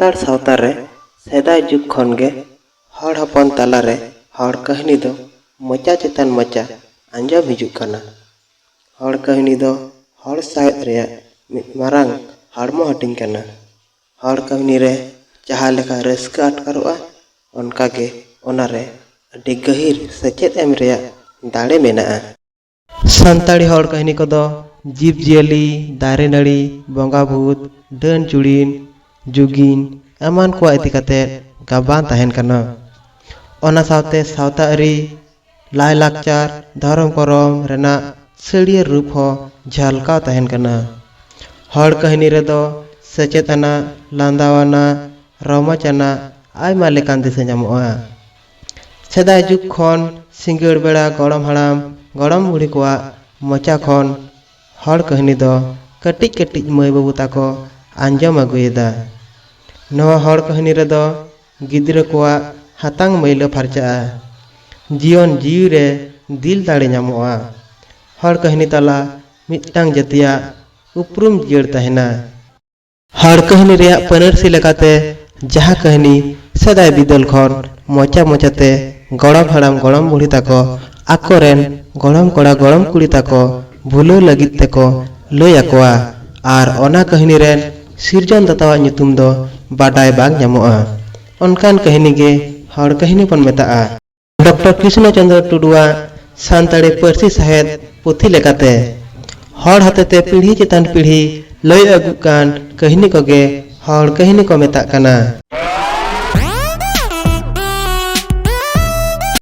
सान्ताड़ सावता रे सेदाय जुग खन गे हड़ हपन तालारे हड़ कहनी दो मोचा चेतन मोचा आंजम हिजुग कना। हड़ कहनी दो हड़ साहेब रे मिद मारांग हड़मो हटिंग कना। हड़ कहनी रे जहाँ लेखा रस्का अटकारोआ उनका गे ओनारे अड्डी गहिर सचेत एम रे दाड़े मेनाआ। सान्ताड़ी हड़ कहनी को दो जीव जियली दारे नड़ी बंगा भूत डन चुड़ीन जुगिन एमान को इदी कते गाबान तहन कना। ओना सावते सावता अरी लाई लाकचार धर्म करम रेना सड़िया रूप हो झलका तहन कना। हड़ कहनी रे दो सचेतना लांदावाना रमचाना आयमा लेकान दिसे ᱧᱟᱢᱚᱜᱼᱟ। सेदाय जुग खन सिंगड़ बेड़ा गड़म हड़ाम गड़म बुढ़ी कोआ मोचा खन हड़ कहनी दो कटिज कटिज मई बाबू ताको आंजम अगुएदा। नवा हड़ कहनी रे दो गिद्र कोआ हातांग मैला फारचाआ जीवन जीव रे दिल दाड़े ᱧᱟᱢᱚᱜᱼᱟ। हड़ कहनी ताला मिदटांग जतिया उपरुम जियड़ तहना। हड़ कहनी रे पनरसी लेकाते जहाँ कहनी सेदाय बिदल खन मोचा मोचाते गड़म हड़ाम गड़म बुढ़ी ताको आकोरेन गड़म कोड़ा गड़म कुड़ी ताको भूलो लगित तेको लय आकोआ आर ओना कहनी रेन सिरजन दातावा ᱧᱩᱛᱩᱢ दो बाडाय बाग ᱧᱟᱢᱚᱜᱼᱟ। उनकान कहनी गे हड़ कहनी पन मेताआ। डॉक्टर कृष्ण चंद्र टुडुआ सान्ताड़ी पारसी साहेद पुथी लेकाते हड़ हातेते पीढ़ी चेतान पीढ़ी लय अगुकान कहनी कोगे हड़ कहनी को मेता कना।